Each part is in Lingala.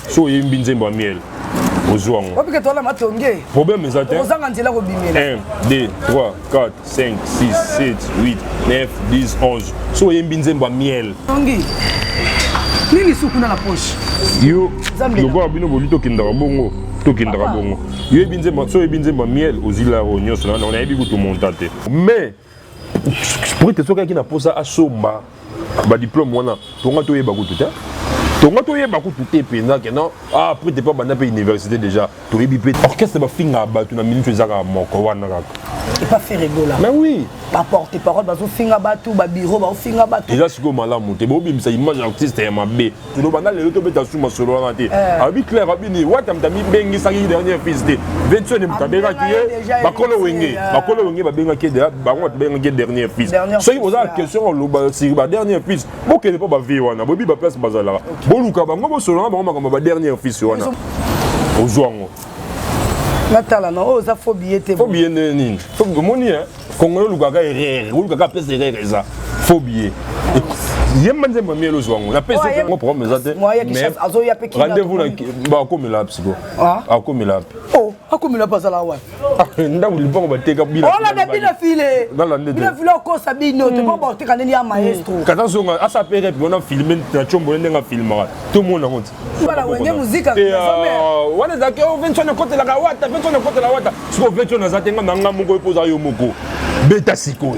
so yembi nzembo miel ozwango opike tola matonge problème ezate ozanga nzela ko bimela 1 2 3 4 5 6 7 8 9 10 11 so yembi nzembo miel tongi nini sukuna la poche yo lokola bino boli tokendaka bongo tokendaka bongo yo yebi nzembo so yebi nzembo miel ozila ro nyonso na nayebi kutu monta te mais pour te soka ki na posa asomba ba diplôme wana tonga toyeba kutu te tonga toyeba kutu te penza ke non après te pas banda pe université déjà toyebi pe orchestre ba finga ba tu na minute ezaka moko wana kaka et pas faire rigola mais oui pas porter parole bazo finga batu ba bureau ba finga batu déjà siko malamu te bo bimisa image artiste ya mabe to banda le to beta suma solo wana te abi clair abini wata mtami bengi sangi dernière fils de 21 ne mtabeka ki bakolo wenge ba benga ki de bango benga ki dernière fils so il posa la question lo ba si ba dernière fils bo ke ne pas ba vie wana bo bi ba place bazala bo luka bango bo solo bango ba dernière fils wana ozwango natala na oza phobie te phobie nini phobie moni hein kongolo lukaka erreur lukaka pesa erreur eza phobie yemba nzembo mielo zwango na pesa ngo problème ezate mais azo ya pe ki rendez-vous na ba komela psycho akomela oh akomela pasala wa ndaku lipango bateka bila on a bina filé bina filé ko sabino te ba bateka nini ya maestro kata zonga asa pere puis on a filmé na chombo ndenga filmera tout le monde honte voilà wenge musique wana zake o 21 côté la wata 21 côté la wata siko 21 zatenga nanga moko poza yo moko beta siko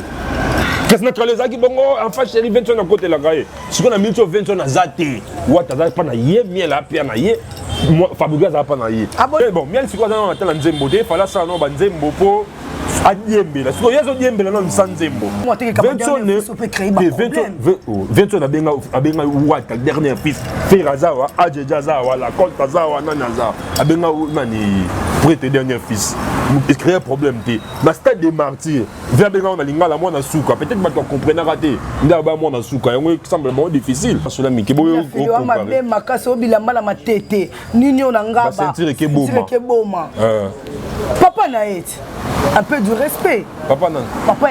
qu'est-ce naturalisé qui bongo enfin chéri 21 côté la gaé ce qu'on a mis sur 21 zate wata za pas na ye miel a pia na ye fabriquer za pas na ye bon miel siko za na tala nzembo te fala ça non ba nzembo po adiembela siko yezo diembela na nzembo 21 abenga wata dernière fils firazawa ajejazawa la colta zawa nanaza abenga nani prêtre dernier fils il crée un problème te na stade des martyrs via benga on a lingala mona suka peut-être pas comprendre raté ndaba mona suka yango semble difficile cela mi kebo comparer makasi obilamba na matete nini ona ngaba sentir ke boma papa na eti un peu du respect papa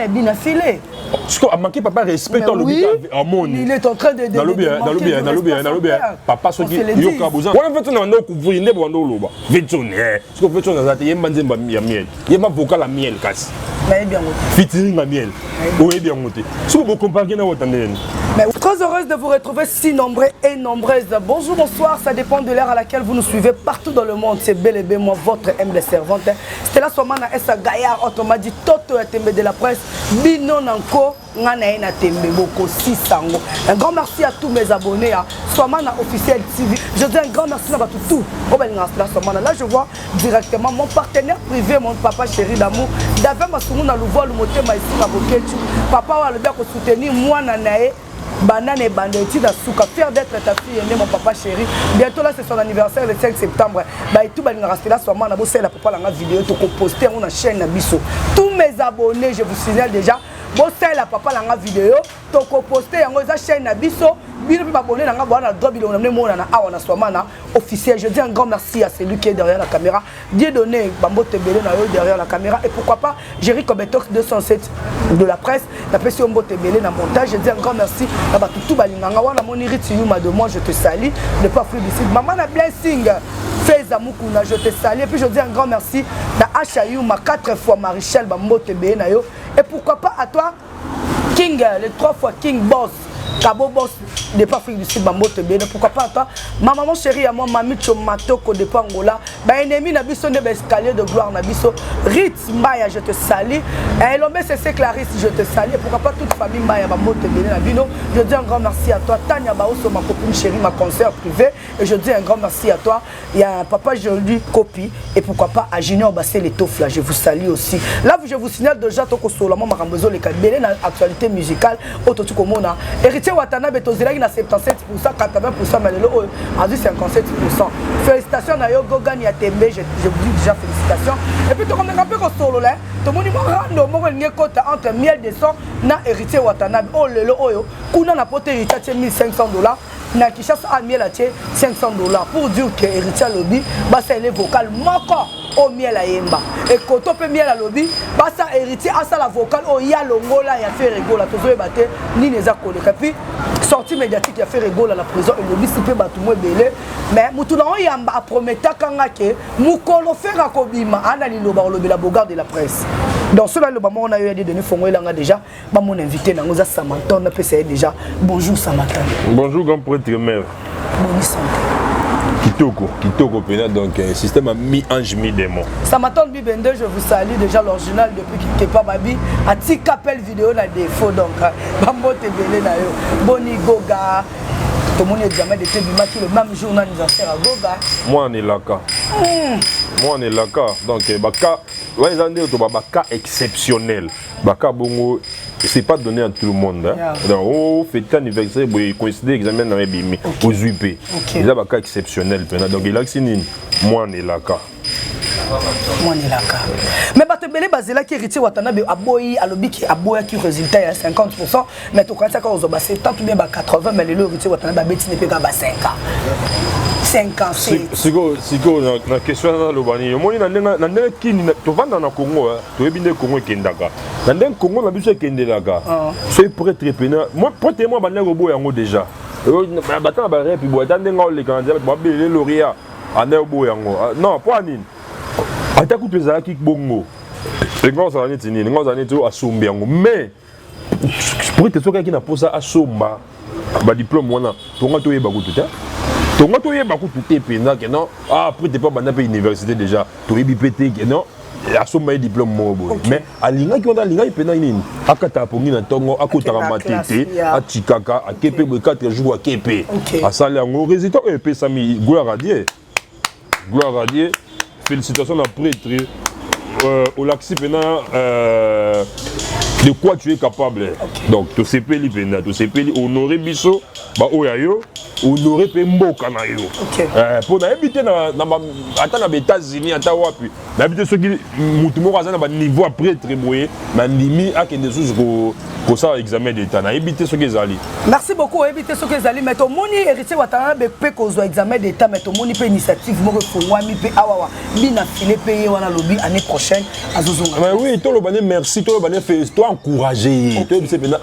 est bien affilé parce que a manqué papa respect dans le but à mon il est en train de dans le bien papa so ki yoka bozan wana veto na ndo kuvuri ndebo ndo loba veto ne parce que veto na zate yemba nzemba ya miel yemba vocal la miel kasi mais bien featuring la miel oui bien monté si vous comparez na wotandeni mais très heureuse de vous retrouver si nombreux et nombreuses. Bonjour, bonsoir, ça dépend de l'heure à laquelle vous nous suivez partout dans le monde. C'est bel et bien moi, votre humble servante. C'était là Swamana Essa Gaillard, autrement dit Toto Tembe de la presse, Bino Nanko, Nganaena Tembe Boko, Sisango. Un grand merci à tous mes abonnés, Swamana officiel TV. Je dis un grand merci à tout. Là, je vois directement mon partenaire privé, mon papa chéri d'amour, David Masoumouna Louvois, le moté Maïsi Maboketu. Papa va le bien soutenir moi, Nanae. Banane et banditi da souka, fier d'être ta fille aînée, mon papa chéri. Bientôt là c'est son anniversaire le 5 septembre. Bah et tout bah nous rester là sur moi, on a bossé la papa la vidéo, tu peux poster on a chaîne Nabiso. Tous mes abonnés, je vous signale déjà, bossé la papa la vidéo, tu peux poster on a chaîne Nabiso. Bien abonné na ngabana droit bilon na mona na awa na Swamana officiel. Je dis un grand merci à celui qui est derrière la caméra. Dieu donné Bambo Tebele na derrière la caméra et pourquoi pas Jerry Kobetox 207 de la presse, la presse Ombo Tebele na montage. Je dis un grand merci à tout balinganga wana moniriti yuma de moi je te salue ne pas fuir d'ici. Maman na blessing Feza Mukuna je te salue et puis je dis un grand merci à Acha Yuma 4 fois Marichal Bambo Tebele na yo et pourquoi pas à toi King les 3 fois King Boss Cabo Boss de pas Afrique du Sud Bambo Tebele pourquoi pas toi ma maman chérie à moi Mami Chomatoko de Pangola ba ennemi na biso ne escalier de gloire na biso Ritz Maya je te salue et l'homme c'est Clarisse je te salue pourquoi pas toute famille Maya Bambo Tebele na bino je dis un grand merci à toi Tania Baoso ma copine chérie ma concert privé et je dis un grand merci à toi il y a papa Joli Copie et pourquoi pas à Junior Bassé les Tofla je vous salue aussi là je vous signale déjà Toko Solomon Marambozo les Kabele na actualité musicale Ototu Komona Héritier Watanabe Tozilaki na 77% 80% mais le a dit 57%. Félicitations à Yogo Gani à Tembe, je vous dis déjà félicitations. Et puis tu connais un peu comme solo là, tu m'as dit rando mon côté entre miel de sang na héritier Watanabe. Oh le oyo, kuna na pote héritier $1500. Na Kishasa a miel à $500 pour dire que héritier lobby bah c'est les vocales manquant au miel à yemba. Et quand on peut miel à lobby, bah ça héritier à ça la vocale au ya longola ya fait rigola. Tu veux battre ni les accords. Et puis sortie médiatique a fait rigolo à la prison et le bisi peut battre moi belé mais mutu na yamba a promettre kanga ke mukolo faire kobima ana liloba lobela bogarde de la presse donc cela le moment on a eu des données fongo elanga déjà ba mon invité na ngoza Samantha na pesa déjà bonjour Samantha bonjour grand prêtre mère bonne santé Kitoko pena donc un système à mi-ange mi-démon. Samantha Bibende, je vous salue déjà l'original depuis qu'il n'était pas babi. A ti capel vidéo na défaut donc. Bambo te belé na yo. Boni Goga. Tout le monde est jamais de Tebima qui le même jour d'anniversaire à Goga. Moi on est là cas. Moi on est là cas. Donc baka ouais ils ont dit que baka exceptionnel. Baka bongo c'est pas donné à tout le monde. Hein? Donc oh fête anniversaire vous coïncider examen dans les bimi aux UP. Ils ont baka exceptionnel donc il a que moi on est là cas. Moi on est là cas. Mais Batebele Bazela qui héritier Watanabe aboyi alobi qui aboya qui résultat à 50% mais to quand ça quand on c'est tant bien 80 mais le héritier Watanabe beti ne peut pas 5 ans. 5 ans. Siko na question na lobani yo moni na ndenge kini to vanda na Congo to ebinde Congo kendaka na ndenge Congo na biso kendelaka c'est prêtre pena moi prêtre moi banda robo yango déjà batana ba rep bo tande ngol le kandia ba belé lauréat ande obo yango non pas nini ata ku pesa ki bongo ngo za niti nini ngo za niti asombi yango mais prêtre soka ki na posa asomba ba diplôme wana to nga to yeba ku tuta tonga to yeba ku tuté pena que non après t'es pas banda pe université déjà to yebi pété que non asomba diplôme mo boy mais alinga ki onda alinga pena nini akata pongi na tongo akotaka matete atikaka akepe bo 4 jours akepe asala ngo résultat e pesa mi gloire à Dieu félicitations à prêtre au laxi pena de quoi tu es capable donc to sepeli pena to sepeli honorer biso ba oyayo honorer pe mboka na yo pour na habiter na ata na États-Unis ata wapi na habiter ceux qui mutu moko azana ba niveau à prêtre boye na ndimi akende sous ko ça examen d'état na habiter ceux qui zali merci beaucoup habiter ceux qui zali mais to moni héritier Watanabe pe ko zo examen d'état mais to moni pe initiative moko fongwami pe awawa bina filé payer wana lobi année prochaine azozonga mais oui to lo bané merci to lo bané fait toi encourager to c'est pena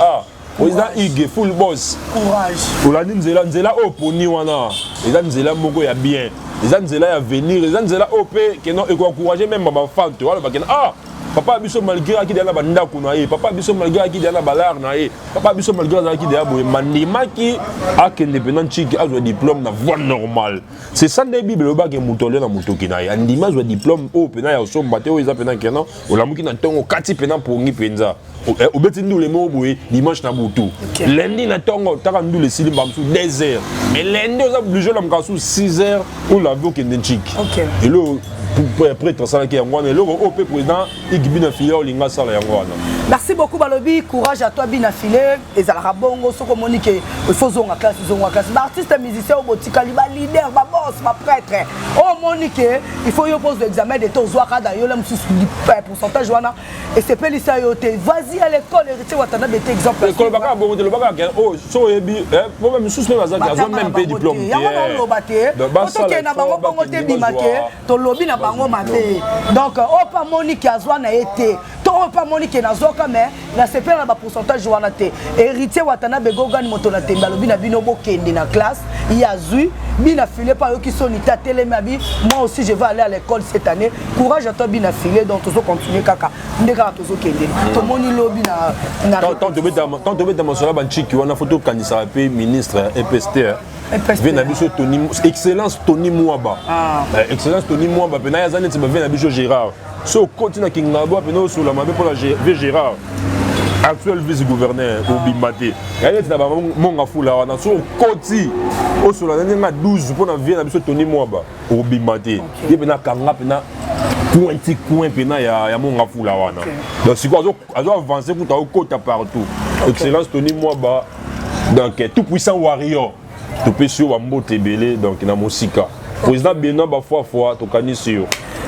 président Ige full boss courage olandi nzela oponi wana eza nzela moko ya bien eza nzela ya venir eza nzela op ke non eko encourager même ba fante wala ba kena papa biso malgré aki dana bandako na ye papa biso malgré aki dana balar na ye papa biso malgré aki dana boye mandima ki akende pendant chiki azwa diplôme na voie normale c'est ça la bible le bagé mutole na mutoki na ye andima azwa diplôme o pena ya somba te o eza pena kenan olamuki na tongo kati pena pongi penza obeti ndule mo boye dimanche na butu lundi na tongo taka ndule sili bamsu 2 heures mais lundi oza obligé la mkasu 6 heures ou la vie okende chiki et le prêtre ça qui est moi le OP président Igibina Filé olinga sala yango wana merci beaucoup balobi courage à toi Bina Filé et za rabongo soko monique il faut zonga classe artiste musicien au botika liba leader ba boss ba prêtre oh monique il faut yo pose l'examen de ton zoaka da yo le pourcentage wana et c'est pelisa yo te vas-y à l'école héritier Watanabe te exemple l'école baka bongo te le baka oh so yebi problème sous même azaki azo même pas diplôme yango na lobate to ke na bango bongo te bimake to lobi na bango mabe donc oh pas monique azwa na été to pas monique na zoka mais na sepela na ba pourcentage wana te héritier Watanabe gogani moto na temba lobi na bino bokende na classe yazui Bina Filé pas yo qui sont ita telemabi moi aussi je vais aller à l'école cette année courage à toi Bina Filé donc toujours continuer kaka ndeka toujours kende to moni lobi na tant de beta mosala banchiki wana photo candidat pe ministre EPST vena biso Tony excellence Tony Mwaba excellence Tony Mwaba pena ya zaneti ba vena biso Gérard so continue kingabo pena sur la mabe pour la Gérard actuel vice-gouverneur au Bimate elle na ba monga fula wana so koti au sur la ndenga 12 pour na vena biso Tony Mwaba au Bimate ye pena kanga pena coin pena ya monga fula wana donc si quoi azo avancer pour ta kota partout excellence Tony Mwaba donc tout puissant warrior to pe sur Wambo Tebele donc na mosika président Benoît ba fois to kanisi yo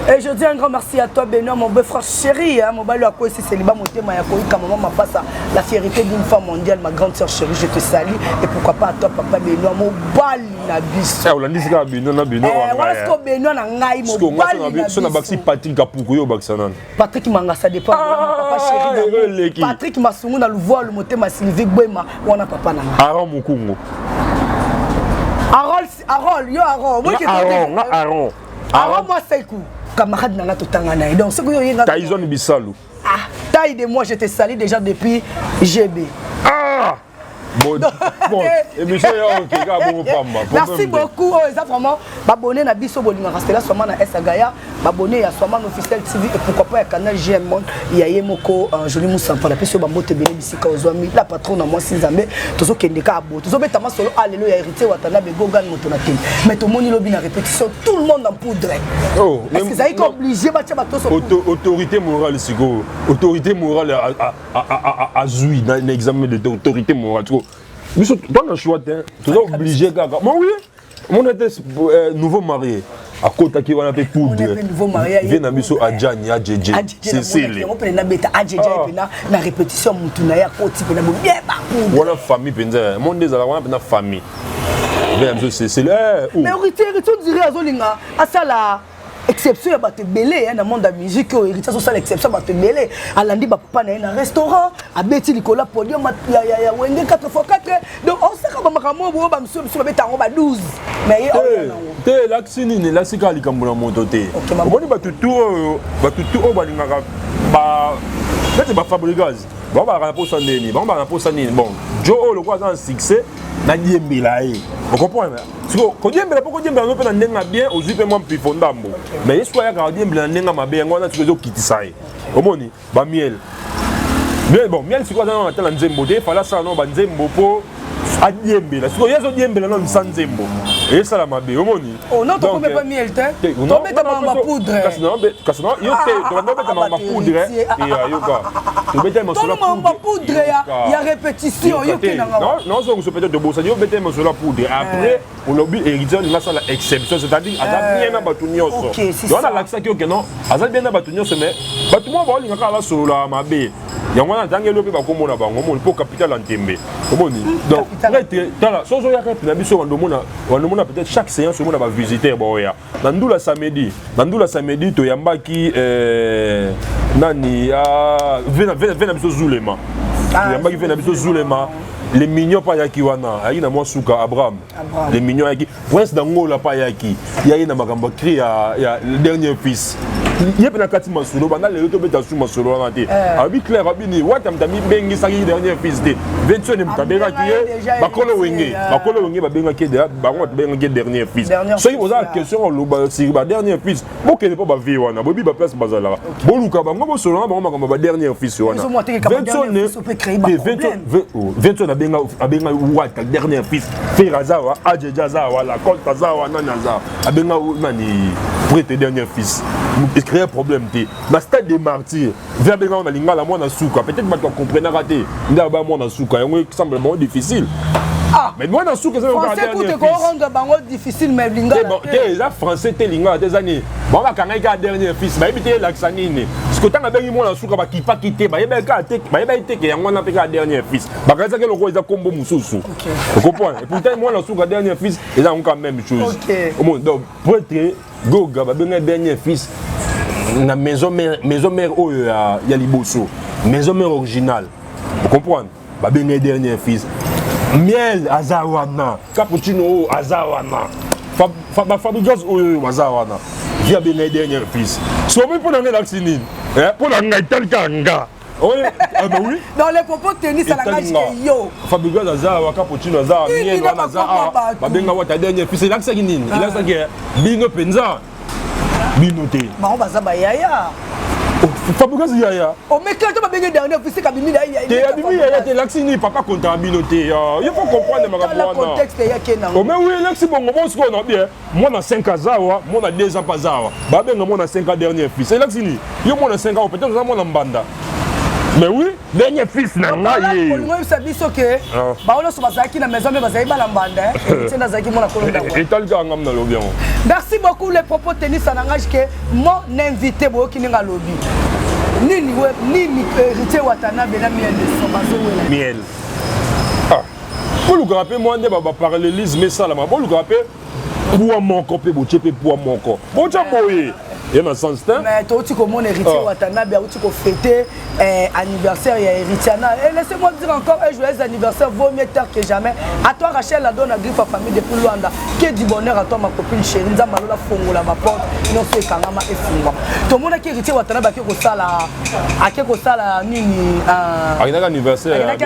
Et je dis un grand merci à toi, Benoît, mon beau frère chéri. Mon balo à quoi ici, c'est Liba Moté, Mayako, maman m'a passé la fierté d'une femme mondiale, ma grande sœur chérie, je te salue. Et pourquoi pas à toi, papa Benoît, mon bal na bis. On a dit que Benoît, voilà ce que Benoît n'a ngai, mon bal na bis. On a baxi Patrick Kapoukoyo, Baxanan. Patrick Manga, ça dépend. Papa chéri. Patrick Massoumou, dans le voile, le moté, ma Sylvie Boema, ou on a papa na. Aaron Mukungo. Harold, yo Harold. Aaron. Aaron, moi, c'est coup. Camarade Nana Totangana. Donc, ce que vous avez Tyson Bissalou. Ah, taille de moi, je te salue déjà depuis GB. Ah! Bon, émission, merci beaucoup. Vraiment, abonné à Bisso Bolima. Restez là, sûrement à Esagaya. Abonné à sûrement officiel TV. Et pourquoi pas à Canal GM Monde. Il y a Yemoko, Joli Moussa. Pour la personne qui a été bénéficiée aux amis. La patronne à moi, 6 ans. Tout ce qui est des cas à bout. Tout ce qui est solo. Alléluia, hérité, Watanabe, Gogan, Motonakin. Mais tout le monde est en répétition. Tout le monde en poudre. Oh, est-ce que ça est obligé de autorité morale, c'est quoi? Autorité morale à Zoui dans l'examen de autorité morale. Mais dans le choix, tu es obligé. Moi, oui, on était nouveau marié. À côté qui on a fait poudre. Nouveau marié. Il vient à Misso Adjani, Adjedje. C'est célé. On peut l'appeler Adjedje. La répétition, on a côté, on a famille, on a une famille. C'est là. Mais on dirait à Zolinga, à ça là. Exception ya bato belé dans le monde de la musique, héritier social exception bato belé. Alandi ba papa na un restaurant, abeti likola podium ya wenge 4x4. Donc on sait comment makambo bo ba mso ba betango ba 12. Mais te l'axini ne la sika likambo na moto te. Omoni bato tout balingaka ba peut-être ba fabricage. Bon ba na posa neni, bon ba na posa neni. Bon, Joe le quoi un succès na diembela e. Vous comprenez? Quand diembela poko diembela no pe na ndenga bien, ozu pe moi pifondambo. Mais il soit ya diembela ndenga mabe ngona tu ko kitisa e. Omoni ba miel. Mais bon, miel c'est quoi dans la nzembo te fala ça non ba nzembo po a diembela. Si yo zo diembela non sanzembo. Et ça la mabe, omoni. Oh non, tu peux pas miel te. Tu mets ma poudre. Kasino, yo te, tu mets ma poudre et yoga. Tu mets ma poudre, il y a répétition, yo te nanga. Non, non, c'est peut-être de bossa, yo mets ma la poudre. Après, on oublie héritier on a ça l'exception, c'est-à-dire ada bien na batu nyonso. On a l'accent que non, ada bien na batu nyonso mais batu mo ba linga kala solo la mabe. Yango na tangelo pe ba komona bango mo po capital Antembe. Omoni. Donc, tala, sozo ya rep na biso on a peut-être chaque séance on va visiter boya. Nandula samedi to yambaki nani vena biso Zulema. Yambaki vena biso Zulema. Les mignons pas yaki wana, ayi na mwasuka Abraham. Les mignons yaki prince d'Angola pas yaki. Yayi na makamba cri ya le dernier fils. Il y a pas kati masolo bana le to beta su masolo na te. Abi clair abini watam tami bengi saki dernier fils de. Vention ne mtabera ki bakolo wenge ba benga ki de bango benga ki dernier fils. So il posa la question lo ba si ba dernier fils. Bo ke ne pas ba vie wana, bobi ba place bazala. Bo luka bango bo solo bango makamba ba dernier fils wana. Vention abenga wata dernier fils. Firazawa Adjejazawa la Koltazawa nanaza. Abenga nani prêtre dernier fils. Créer un problème. Dans le stade des martyrs, vers les gens qui ont la souka, peut-être que tu comprends raté. Il y a un souka, il semble difficile. Ah, mais moi dans souka, c'est un difficile, mais les Français, des années. Bon, on va un dernier fils, mais il y a l'accsanine. Parce que tant que tu as un souka qui pas quitté, il y a un dernier fils. Parce que le roi est un combo moussou. Vous comprenez? Et pourtant, moi, le souka dernier fils, ils ont quand même chose. Donc, pour être Goga, un dernier fils. La maison mère il y a Liboso, maison mère originale. Vous comprenez? Ben dernier fils. Miel Azawana, cappuccino Azawana. Fabrigas Azawana. Il y a ben dernier fils. Si on veut pour l'année vaccinée, pour l'année tel kanga. Oui. Dans les propos tennis à la cage yo. Fabrigas Azawa, cappuccino Azawa, miel Azawa. Babenga wata dernier fils. Il a que ça qui n'est. Il a ça qui est. Bino Penza. Binoté. Mais on va ça yaya. Fabrigas yaya. On met quand tu vas bien dernier fils kabimi là yaya. T'es abimi yaya t'es l'axini papa contre Binoté. Il faut comprendre ma le contexte yaya kena. Oh mais oui l'axi bon ce qu'on a bien. Moi dans 5 ans zawa, moi dans 2 ans pas zawa. Ba ben moi dans 5 ans dernier fils. C'est l'axini. Yo moi dans 5 ans peut-être moi dans banda. Mais oui, dernier fils na ngai. Moi ça biso que ba on so bazaki na maison mais bazai ba na banda. C'est na zaki moi na kolonda. Et tal ga ngam na lo bien. Merci beaucoup les propos tenus ça n'engage que mon invité boki ninga lobby. Nini héritier Watanabe na miel de Somazo wela. Miel. Ah. Pour le rappeler moi ne ba parallélisme ça là, pour le rappeler pour mon corps pe boche pe pour mon corps. Bon ça boye. Et dans sens temps. Mais toi tu comme mon héritier Watanabe tu ko fêter anniversaire ya héritier na. Et laissez-moi dire encore un joyeux anniversaire vaut mieux tard que jamais. À toi Rachel la donne à griffe à famille depuis Luanda. Que du bonheur à toi ma copine chérie. Nzamba lola fongola ma porte. Non c'est kangama et funga. Tout le monde qui héritier Watanabe qui ko sala nini avec anniversaire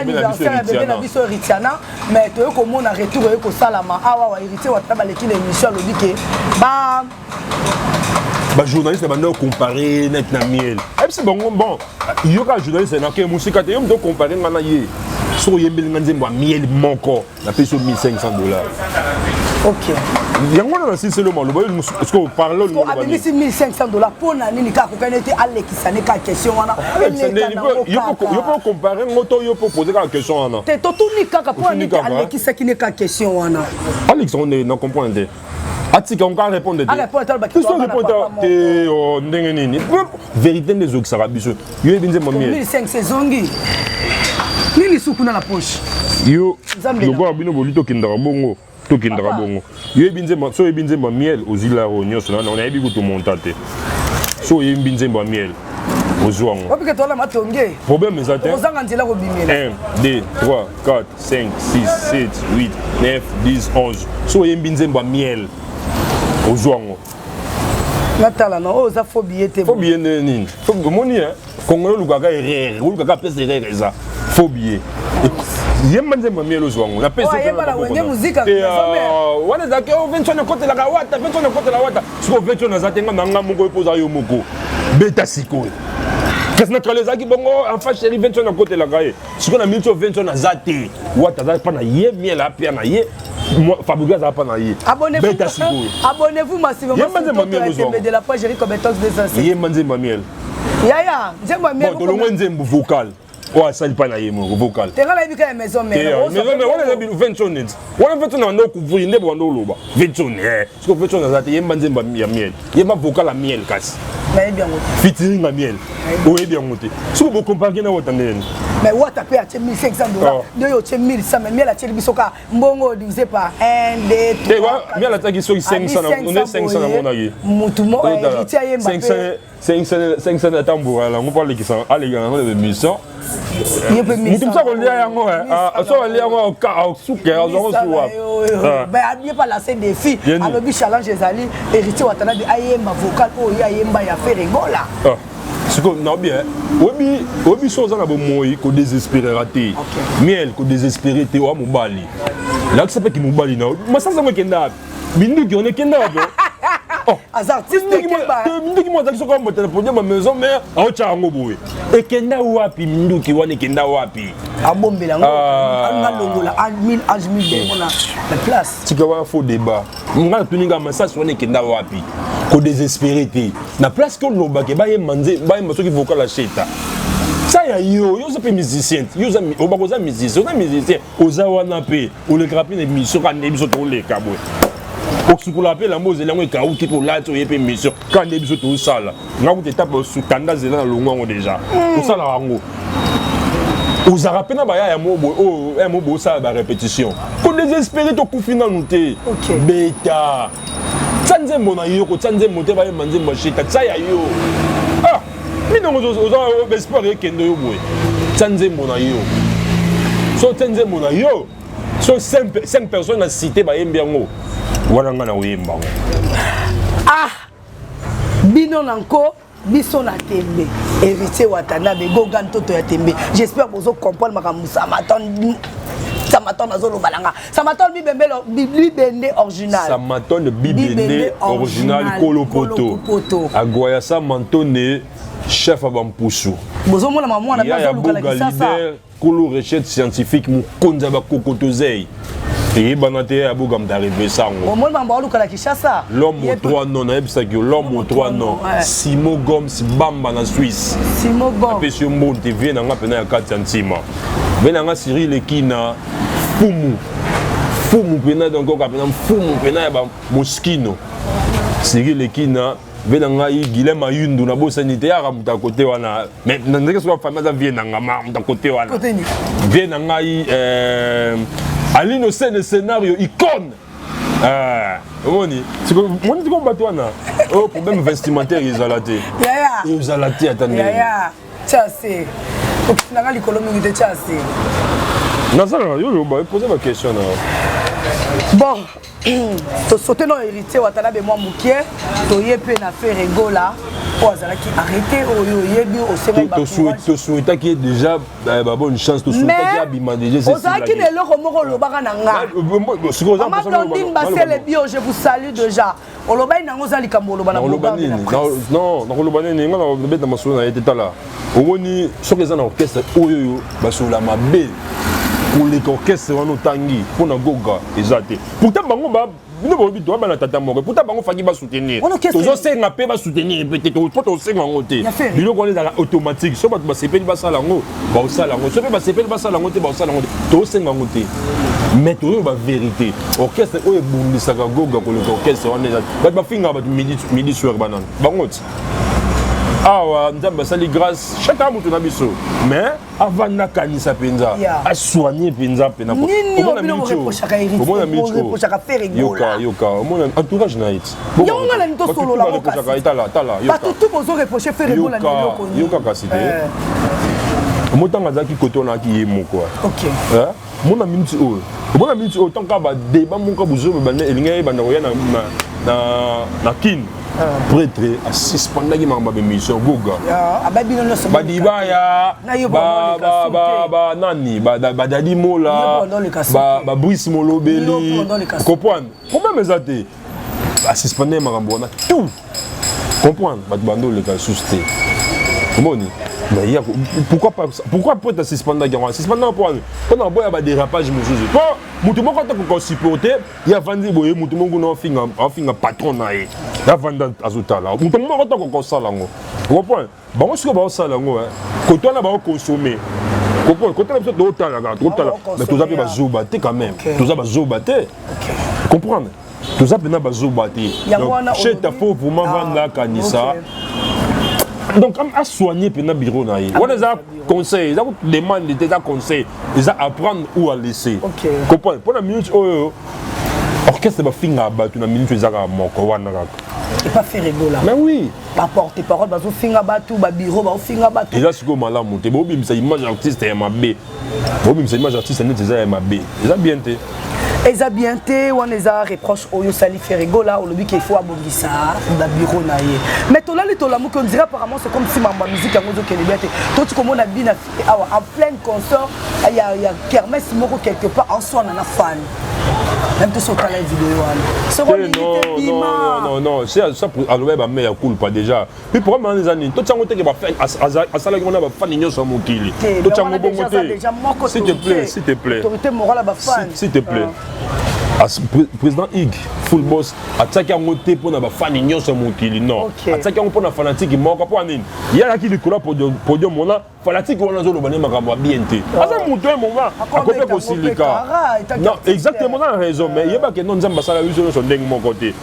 bébé na biso héritier na mais toi comme on a retour ko sala ma awa héritier Watanabe qui l'émission le dit que ba journaliste va nous comparer net na miel. Et c'est bon il y aura journaliste na que musique te yom do comparer ngana ye. So yembeli nganzembo miel moko na peso $1,500. OK. Yango na si c'est le malo parce que parlons nous a mis $1,500 pour na nini ka ko kanete alekisane ka question wana. Yo peut comparer moto yo peut poser la question wana. Te to tout ni kaka pour na alekisa ki ne ka question wana. Alex on ne comprendre. Atika on va répondre. Vérité des autres sarabiso. Yo ebinze mo miel. 1500 zongi. Nini suku na la poche. Yo go abino bolito kindara bongo. To kindara bongo. Yo ebinze so ebinze mo miel ozila ronyo so na ebi ko to montate. So ebinze mo miel. Ozwango. Opi ke to la matonge. Problème est atteint. Ozanga ndila ko bimela. 1 2 3 4 5 6 7 8 9 10 11. So ebinze mo miel. Ozwango. Natala no oza phobie te. Phobie nini? Phobie moni hein. Congolais lukaka erreur, lukaka pesa erreur ça. Phobie. Yembanze miel ozwango. Na pesa. Yemba wenge muzika. Wana zake o venchona kote la kawata, venchona kote la wata. Siko venchona zatenga nanga moko epoza yo moko. Beta siko. Qu'est-ce que les zaki bongo enfin chéri venchona kote la kaye. Siko na milcho venchona zate. Wata za pa na ye miel apia na ye. Fabriquer ça pas na ye. Abonnez-vous massivement sur de la page Eric Obetox 206. Yembanze miel. Yaya, nzemba miel. Bon, tolongo nzembo vocal. Ouais, ça pas na ye mo vocal. Te ngala ibika maison mère. Mais on a bien venchona. On a venchona ndo kuvuri ndebo ndo loba. Venchona. Siko venchona za te yembanze miel. Yemba vocal la miel kasi. Mais bien ngote. Featuring ma miel. Oui bien ngote. Siko bo comparer na wotandeni. Mais wata pe a $1,500. De yo $1,100 mais miel a teli bisoka mbongo divisé par 1 2 3. Eh wa miel a taki so 500 on est 500 na mona ye. Mutumo héritier yemba. 500 na tambura la on parle qui sont allez gars de mission. Mutum ça ko lia yango so lia yango ka suke zo suwa. Ben abiye pas la scène des filles. Alobi challenge ezali héritier Watanabe ayemba vocal o yemba ya faire rigola. C'est que non bien. Obi chose na bo moyi ko désespérer raté. Miel ko désespérer te wa mobali. Là que ça fait ki mobali na. Ma sans moi kenda. Bindu ki on est kenda ba. Az artiste keba. Minduki mo zakisoko mo téléphone ma maison mère a cha ngo boye. E kenda wapi minduki wane kenda wapi? Abombela ngo. Anga longola 1000 de la place. Tika wa faux débat. Nga tuninga message wane kenda wapi? Ko désespéré te. Na place ko loba ke ba ye manze ba ye masoki vocal la cheta. Ça ya yo ça peut musicien. Yo za o ba ko za musicien, na musicien. Oza wana pe, o le grapi na mission ka nebiso to le kabwe. Okusukula pe la mboze lango ka uti ko la to yepe mission. Ka nebiso to sala. Nga ku te tape su tanda zela na longo déjà. O sala rango. Oza rapena ba ya mobo o mobo ça ba répétition. Ko désespéré to ku final nouté. Beta. Tsanze mona yo ko tsanze moté ba ye manze machita tsaya yo. Ah, mino oza espoir ekendo yo boy. Tsanze mona yo. So tsanze mona yo. So 5 personnes à citer ba yembi yango. Wana ngana oyemba. Ah. Bino nanko biso na tembe. Héritier Watanabe gogan toto ya tembe. J'espère que vous comprenez makambo Samaton azolo balanga. Samaton bibende original. Samaton bibende original Kolopoto. Agoya Samantone chef à Bampusu. Bozo mona maman na bazo lukala kisasa. Kolo recherche scientifique mu konza ba kokotozei. Et banate abogam d'arriver ça. Au monde ba lukala kisasa. L'homme aux 3 noms na ebsaki l'homme aux 3 noms. Simo Gomes Bamba na Suisse. Simo Gomes. Monsieur Monde vient na pena ya 4 centimes. Venanga Cyril Ekina Fumu pena donc ka pena Fumu pena ya ba Moschino Cyril Ekina venangai Guilhem Ayundu na bosanité ya ramuta côté wana mais ndenge so famille za vient nanga ma côté wana venangai Alino scène scénario icône omoni moni tiko bato wana oh problème vestimentaire izalate izalate attendez ya chasé okina likolo mingi te chasé nazala yo ba poser ma question là bon to sauter non héritier Watanabe moi Moukié to yepé na faire rigola pour azala qui arrêter oyo yebi au série ba to souhaita qui est déjà bonne chance to souhaita qui a bima déjà c'est ça qui ne le romoko lobaka nanga Maman Blondine Basel bio je vous salue déjà olobai nango za likambo loba na lobani non na lobani ninga na beta masolo na été tala omoni soki eza na orchestre oyo basola mabe pour les orchestres wana tangi pona goga ezate pourtant bango ba bino bobi to bana tata moko pourtant bango faki ba soutenir tozo senga pe ba soutenir peut-être pour to senga ngote bilo ko les automatique so ba ba sepeli ba sala ngo ba osala ngo so pe ba sepeli ba sala ngote ba osala ngote to senga ngote mais to ba vérité orchestre oyo bundisaka goga ko le orchestre wana ba finga ba midi soir banane bango awa nzambe asali grâce chacun mutu na biso mais avant nakanisa penza a soigner penza pena omona yoka omona entourage na it yonga na nito solo la boka tala yoka tout tout bozo reprocher faire rigola na yoko yoka kasite motanga zaki kotona ki yemo quoi OK mona minute o tant ka ba débat mon ka buzo ba elinga ba na koya na kin prêtre à suspendre qui m'a mission goga badiba ya ba nani ba dadi mola ba Brice Molobeli comprendre problème ezate à suspendre makambo na tout comprendre ba bando le cas susté moni mais il y a pourquoi prêtre à suspendre pour on boya ba dérapage musuzu po mutu moko ta ko supporter ya vandi boye mutu moko no finga patron na ye la vanda azutala mutu moko ta ko sala ngo comprendre bango siko ba sala ngo koto na ba consommer comprendre koto na do tala mais tous ape ba zoba te quand même tous ape zoba te comprendre tous ape na ba zoba te donc chez ta faut vraiment vanda kanisa donc à soigner pendant bureau na ye on les a conseil ils ont demande des conseils ils a apprendre ou à laisser comprendre pour la minute orchestre ba finga ba tu na minute ezaka moko wana kaka et pas faire rigola mais oui pas porter parole ba zo finga ba tu ba bureau ba finga ba tu déjà siko malamu te bo bimisa image artiste ya mabe bo bimisa image artiste ne teza ya mabe eza bien te eza bien te wana eza reproche oyo sali faire rigola olobi qu'il faut abongisa ba bureau na ye mais tolali tolamu qu'on dirait apparemment c'est comme si mamba musique yango zo kelibete to tu komona bina awa en plein concert il y a kermesse moko quelque part en soi na fan même tout sur la vidéo non c'est ça pour allouer ba meilleur cool pas déjà puis pour moi les années tout chango te que ba faire asala ko na ba fan nyoso mokili tout chango bongo te s'il te plaît autorité morale ba fan s'il te plaît président Ig full boss attaque en moté pour na ba fan nyoso mokili non attaque en pour na fanatique moko pour nini il y a qui likolo podium mona fanatique wana zo lo bane makambo bien te asa muto moment akope ko silika non exactement na raison mais yeba ke non nzamba sala biso so ndenge mon côté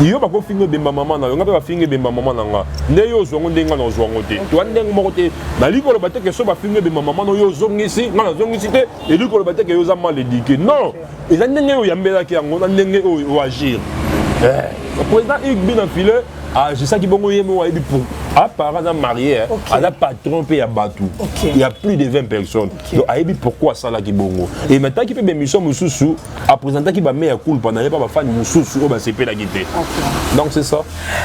yo ba ko fingo bemba mama na yo ngape ba fingo bemba mama na nga nde yo zo ndenga na zo ngote to ndenge mon côté na likolo bate ke so ba fingo bemba mama no yo zo ngisi nga na zo ngisi te et likolo bate ke yo za mal éduqué non et ndenge yo yambela ki yango ndenge o agir président Ig bin enfilé je sais qu'il bon yemo aibi pour à part un marié à la patron pe ya batu il y a plus de 20 personnes donc aibi pourquoi ça là qui bongo et maintenant qui fait des missions mususu à présenter qui va mettre cool pendant pas fan mususu au ba CP la guité donc c'est ça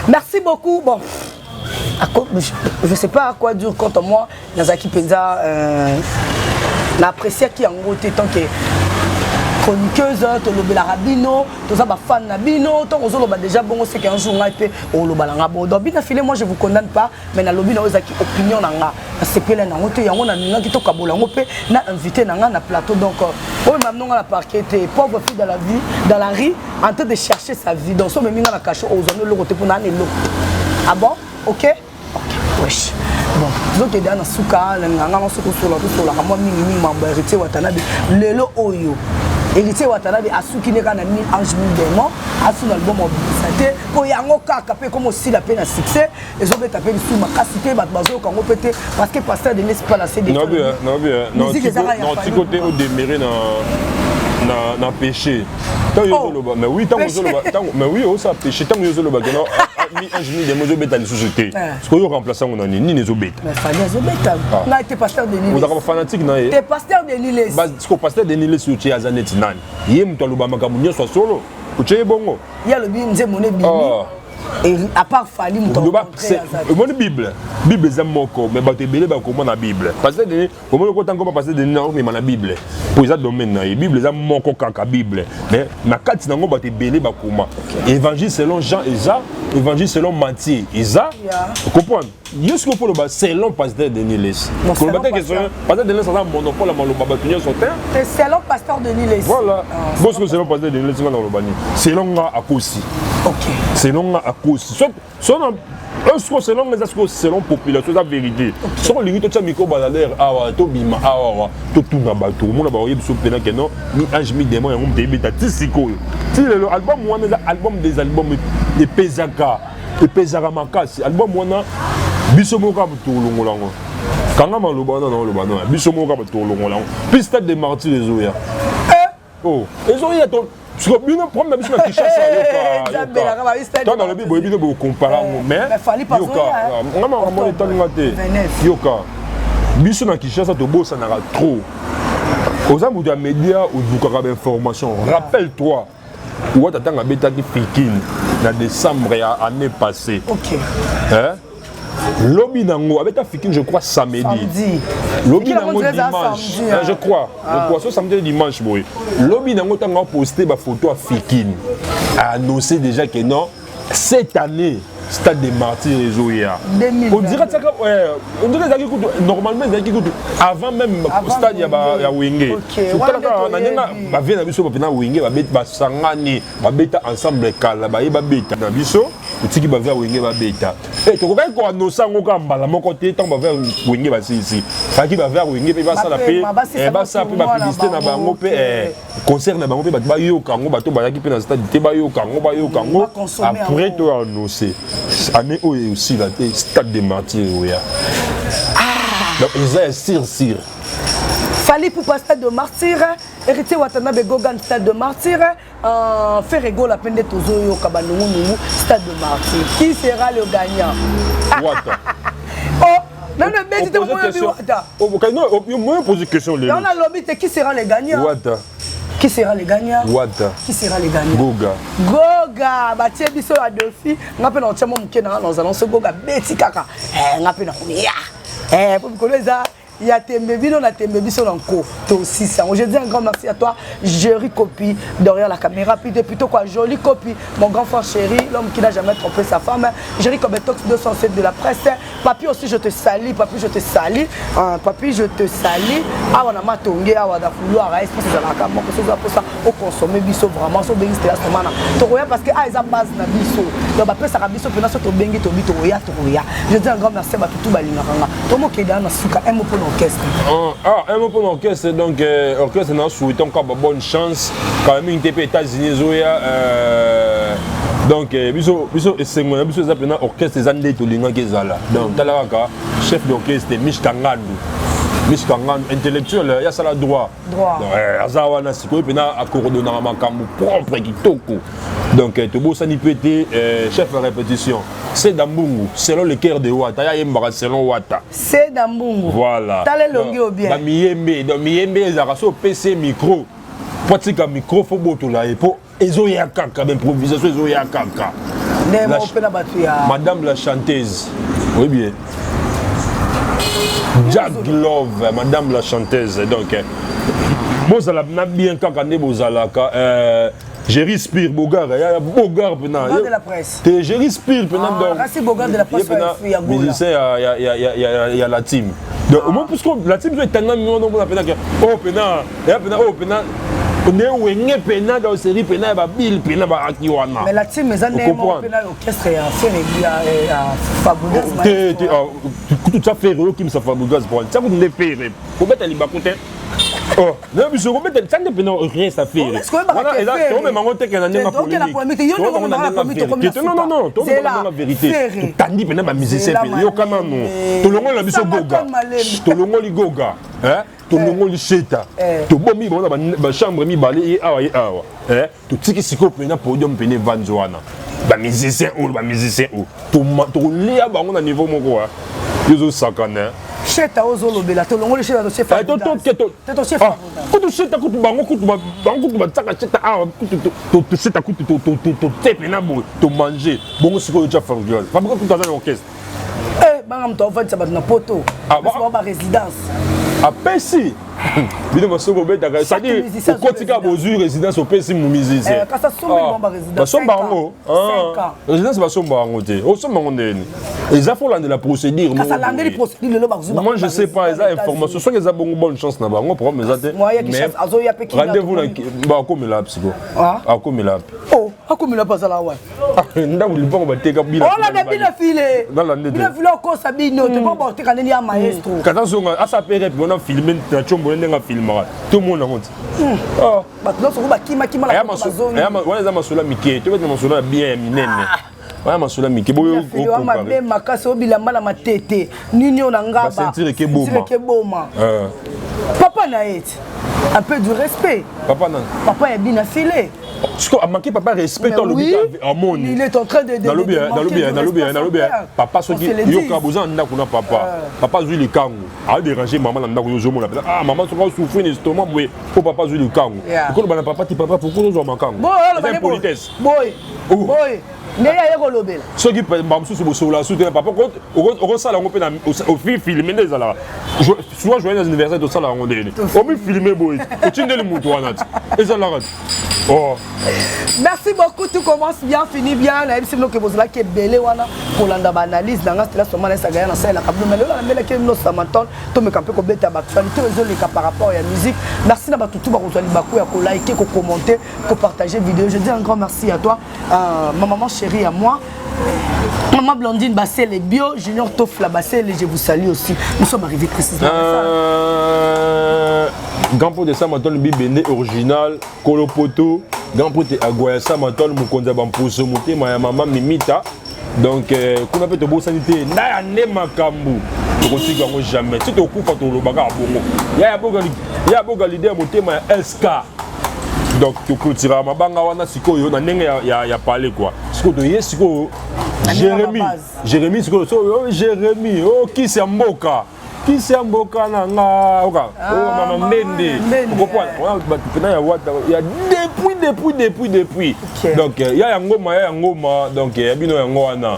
merci beaucoup bon je sais pas à quoi dire contre moi Nazaki Penza n'apprécie qui en gros tant que chroniqueuse, to lobela rabino, to ça ba fan na bino, to ozo loba déjà bon c'est qu'un jour ngaite o loba nga bon donc bina filé moi je vous condamne pas mais na lobina ozaki opinion na nga na sepele na ngote yango na ninga ki to kabola ngope na invité na nga na plateau donc o mamno nga na parquet pauvre fille dans la vie dans la rue en train de chercher sa vie donc so me minga na caché ozo le côté pour na lo ah bon OK wesh bon donc dans suka nga nga so ko so la moi mingi mambo héritier Watanabe lelo oyo héritier Watanabe asuki ne kana 1000 anges 1000 démons asu na album mobilisate ko ya yango kaka pe comme aussi la peine à succès et zo beta pe sous ma casité bat bazo kango pété parce que pasteur de l'espace là c'est des non petit côté au déméré na péché mais oui tant mais oui ça péché tant yo loba non mi ange mi des mozo beta les sociétés parce que yo remplaçant on ni les obeta mais fallait zo beta na été pasteur de Niles vous êtes fanatique na t'es pasteur de Niles parce que pasteur de Niles sur tia zanet nan yem to loba makamunyo so solo uche bongo ya lobi nze moné bibi et à part Fali mon Bible c'est moko mais bato ebele ba comment na Bible parce que comment ko tango passer de na mais na Bible pour ça domaine na Bible c'est moko kaka Bible mais na kati nango bato ebele ba comment évangile selon Jean Eza évangile selon Matthieu Eza comprendre Yesu ko le selon pasteur de Niles pour le question pasteur de Niles ça monopole maloba bato nyo sotin c'est selon pasteur de Niles voilà parce que selon pasteur de Niles na lobani selon nga akosi OK selon nga akosi selon les aspects selon population la vérité selon les to micro balader awa to bima awa to tuna bato mona ba yeb so pena que non ni ange mi démon ya ngom debeta tisiko ti le album wana za album des albums de Pezaka makasi album wana biso moka butulungolango kanga maloba na lobana biso moka butulungolango puis stade de martyrs les oya oh les oya to parce que bien problème biso na Kinshasa yoka dans le bible biso bo comparer mais yoka ngama ngamo etanga te yoka biso na Kinshasa to bossa na trop aux amours de médias ou du carab information rappelle-toi où t'attends à bêta qui fikine en décembre année passée OK hein Lobby Nango avec ta fikine je crois samedi Lobby Nango dimanche je crois ce samedi dimanche boy Lobby Nango t'as posté ma photo à fikine a annoncé déjà que non cette année stade des martyrs et Zoya on dirait ça on dirait ça normalement ça avant même stade ya Wenge ba vient na biso ba pena Wenge ba beta ba sangani ba beta ensemble kala ba yeba beta na biso utiki ba vers Wenge ba beta et to ko annoncer ngo ka mbala moko te tant ba vers Wenge ba ici faki ba vers Wenge pe ba sala pe ba sa pe ba publicité na bango pe concert na bango pe ba yo kango ba to ba yaki pe na stade te ba yo kango après to annoncer année où est aussi la stade des martyrs donc ils ont sir Fali pour pas stade de martyrs héritier Watanabe Gogan stade de martyrs fait rigolo la peine de tozo kabanungu stade de martyrs qui sera le gagnant oh non mais tu moi poser question on a lobby qui sera le gagnant qui sera le gagnant qui sera le gagnant Goga batie biso a Delphi ngape na tchamo mukena dans allons ce Goga beti kaka ngape na ya pour koleza il y a Tembebino na Tembebiso encore toi aussi ça je dis un grand merci à toi Jerry copie derrière la caméra puis plutôt quoi jolie copie mon grand frère chéri l'homme qui n'a jamais trompé sa femme Jerry Kobetox 207 de la presse papi aussi je te salue papi je te salue ah on a matongué ah on a voulu arrêter parce que la caméra que ça pour ça au consommer biso vraiment so bengi c'était la semaine to roya parce que ah ils a base na biso donc après ça biso pena so to bengi to bito roya je dis un grand merci à tout balinganga to mo keda na suka un mot pour l'orchestre un mot pour l'orchestre donc orchestre na souhaitons encore bonne chance quand même une TP États-Unis zoya donc biso esengo na biso za pena orchestre zande to linga kezala donc talaka chef d'orchestre Mishkangan intellectuel ya sala droit azawa na sikoy pena akordona makambo propre kitoko donc to bosani pété chef de répétition c'est Dambungu selon le cœur de Wata ya yembaka selon Wata c'est Dambungu voilà tale longi au bien ba miyembe donc miyembe ezaka so PC micro pratique micro faut botola et pour ezoya kaka improvisation ezoya kaka madame la chanteuse oui bien Jack Love, madame la chanteuse. Donc, bozala na bien quand on est bozalaka. Jerry Spire, Bogar, il y a Bogar pendant. De la presse. Jerry Spire pendant. C'est Bogar de la presse. Il y a la team. Donc, au moins, parce que la team est tellement mignonne, on a pendant. Oh, pendant. On est où est pendant dans la série pendant ba Bill pendant ba Akiwana. Mais la team, mais ça n'est pas pendant l'orchestre et Fabulous. Tout ça fait qui me ça Fabulous pour ça vous ne payez. Faut mettre les bacoutins. Oh, non, mais je remets ça ne peut rien ça fait. Voilà, et là, tu remets mon tête qu'il y a polémique. Non, tu remets la vérité. Tu dis maintenant ma musicien, yo quand même. Tout le monde la biso goga. Tout le monde li goga. Hein? Tout le monde li cheta. Tout bon mi bon ba chambre mi balé awa et awa. Hein? Tout tiki siko pena podium pena vanzoana. Ba musicien ou. Tout lia ba on a niveau moko hein. Yo sakana. Cheta ozolobela to longo le cheta to chef. To chef. Kutu cheta kutu bango kutu ba tsaka cheta ah to cheta kutu to tepe na bo to manger bongo siko cha famille. Fa beaucoup kutu dans l'orchestre. Banga mto va tsa na poto. Ba résidence. Après si bino masoko beta ka ça dit au kotika bozu résidence au PC mu musicien. Ka ça somba ba résidence. Ba somba ngo. Résidence ba somba ngo te. O somba ngo ndeni. Ils ont fait la procédure. Moi je sais pas, ils ont information. Soit ils ont bonne chance na bango pour mais rendez-vous ba comme la psycho. Ah comme la. Oh, comme la pas la ouais. Nda vous pas ba teka bila. Oh la bina filé. Bila filé ko sabino te ba te kaneni ya maestro. Quand on a ça péré on a filmé na chombo ndenga filmera. Tout le monde a honte. Oh, ba non so ba kima la. Ya wana masula mike, tu veux masula bien minene. Ouais, masula mike boyo ko mabe makasi obilamba na matete nini ona ngaba sentir ke boma papa na eti un peu du respect papa ya bina filé parce que a manqué papa respect dans le but à mon il est en train de dans le bien papa soki yoka bozan ndako na papa zui le kango a déranger maman na ndako yozo mona ah maman soka souffrir l'estomac boy pour papa zui le kango ko bana papa ti papa pourquoi zo makango c'est politesse boy Neya yeko lobela. Ceux qui bamsu sur bosola soutenir papa on sala on peut au film filmer des ala. Soit joyeux anniversaire de sala on délé. On peut filmer boy. Tu tindeli mutu wanati. Et ça la rate. Oh. Merci beaucoup, tout commence bien, finit bien. La MC que vous qui est belé wana pour l'anda analyse dans la semaine ça gagne dans ça la kablo mais là mais que nous samatol to me camper ko beta bakfan tous les cas par rapport à la musique. Merci na batutu ba ko baku ya ko liker, ko commenter, ko partager vidéo. Je dis un grand merci à toi ma maman chérie à moi. Maman Blondine Bassel et Bio, Junior Tofla Bassel et je vous salue aussi. Nous sommes arrivés précisément Gampo de Samatol Bibende original, Kolopoto, Gampo de Aguaya Samatol, Mukonza Bamposo, Mutema, Maman Mimita. Donc, qu'on appelle de bonne sanité, n'a pas Makambu. Tu ne jamais. Si tu occupes ton bagarre, il y a beaucoup d'idées, Mutema SK. Donc, tu clôtureras ma banga wana siko yo na ndenge ya parler quoi. Siko to yesiko Jérémy siko Jérémy oh qui c'est Mboka na nga oka oh mama Mende pourquoi tu pena ya wata ya depuis donc ya ngoma donc ya bino ya ngwana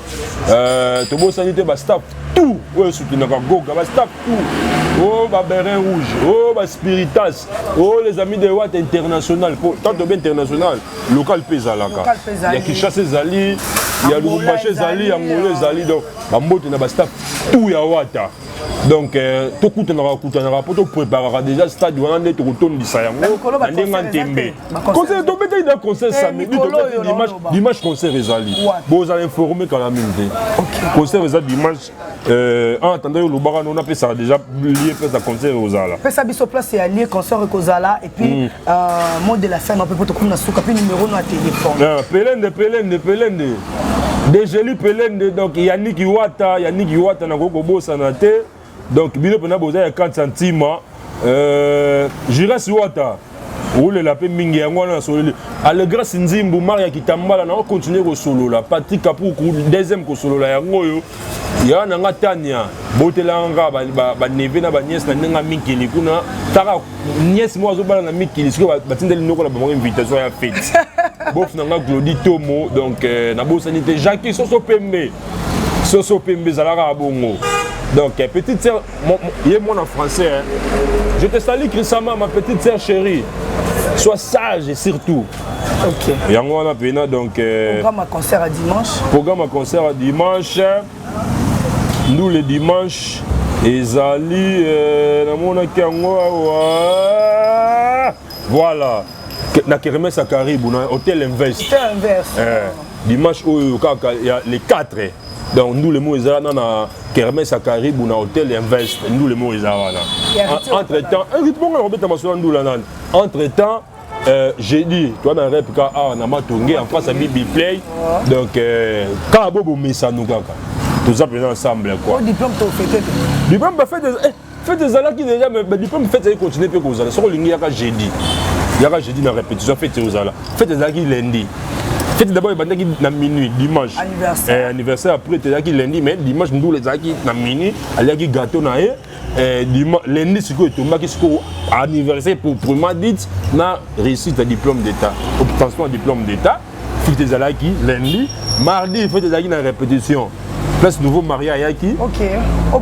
to bo sanité ba staff tout ouais soutenir ka goga ba staff tout oh ba bérin rouge oh ba spiritas oh les amis de Watt international pour tant de bien international local pezalaka ya Kinshasa zali ya Lubumbashi zali ya Ngolo zali donc ba mbote na ba staff tout ya Wata. Donc, tout le monde pour préparer déjà stade on a tout retourne du Sayango ndenge concert to beta ida concert samedi dimanche concert ezali vous allez informer quand la minute concert ezali dimanche en attendant le bar on a fait ça déjà lié fait ça concert aux ala fait ça biso place et lié concert aux ala et puis mot de la fin on peut pas comme na souka puis numéro na téléphone pelende Dégeli pelende donc Yannick Iwata na koko bossa na te. Donc, bino pena boza ya 4 centimes. Jiras Wata. Oule la pe mingi yango na solo. Allegra Sinzimbu Maria Kitambala na continuer ko solo la. Patrick Kapuku deuxième ko solo la yango yo. Ya na ngatania. Botela nga ba neve na ba nièce na ninga mikili kuna. Taka nièce mo azobala na mikili siko batindeli noko la ba mo invitation ya fête. Bof na nga Glody Tomo donc na bo sanité Jackie Soso Pembe zalaka bongo. Donc, petite sœur, il est mon en français. Hein. Je te salue, Chrisama, ma petite sœur chérie. Sois sage et surtout. Ok. Et on a pena donc. Programme à concert à dimanche. Nous, le dimanche, Ezali, voilà. Na Kermesse à Caribou, Hôtel Invest. dimanche il y a les 4. Donc nous les mots ils ont na kermesse à Caribou na hôtel Invest, nous les mots ils ont entre-temps, entre-temps j'ai dit, toi dans réplique na matongé en face à Bibi Play. Donc quand bobo messa nous kaka. Tout ça présent ensemble quoi. Diplôme to fêter. Diplôme fait des alaks qui déjà mais diplôme fait ça continuer peu cause. Sur ligne yaka jeudi. Yaka jeudi na répétition fait aux alaks. Fait des alaks lundi. Faites d'abord na minuit dimanche. Anniversaire. Anniversaire après tu lundi mais dimanche nous les alaks na minuit, alaki gâteau na dimanche lundi c'est quoi tomba qui c'est anniversaire pour premier dit na réussite diplôme d'état. Obtention diplôme d'état. Faites des alaks lundi, mardi faites des alaks na répétition. Place nouveau mariage yaki. OK.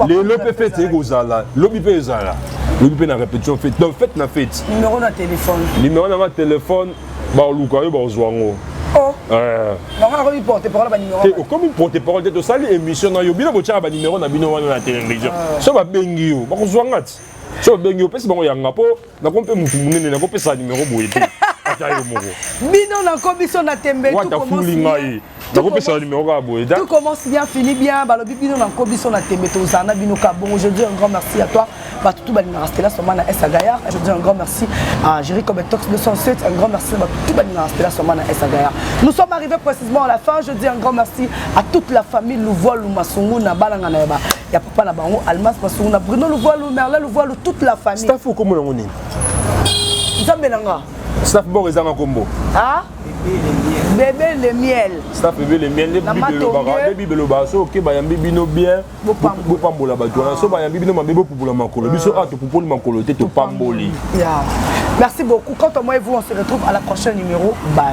Le peut fait c'est gozala. Lobi peut zala. Lobi peut na répétition fait. Donc faites na fête. Numéro na téléphone. Numéro na téléphone ba luka yo ba zwango. Oh. Non, on porte parole ba numéro. Comme porte parole de ça l'émission na yo bino bo tia ba numéro na bino wana na télévision. So ba bengi yo. Ba kozwanga ti. So bengi yo pesi bango yanga po na kompe mutu munene na kopesa numéro boye te. Bino na kobiso na tembe tout commence bien. Tout commence bien, finit bien. Balobi bino na kobiso na tembe to zana bino ka bon. Je dis un grand merci à toi. Tout bani na rester là seulement na Essa Gaillard. Je dis un grand merci à Jerry Cobetox 207. Un grand merci à tout bani na rester là seulement na Essa Gaillard. Nous sommes arrivés précisément à la fin. Je dis un grand merci à toute la famille Louvoilou Masungu na balanga na yaba. Ya papa na bango Almas Masungu na Bruno Louvoilou, Merlin Louvoilou, toute la famille. Staff comment on est? Zambelanga. Staff bon les combo. Ah? Bébé le miel. Staff bébé le miel, les bibes le basso, ok, bah yambi bino bien. Bo pambola ba toi. So ba yambi bino mabebo pour la makolo. Biso a to pour le makolo te to pamboli. Merci beaucoup. Quant à moi et vous, on se retrouve à la prochaine numéro. Bye.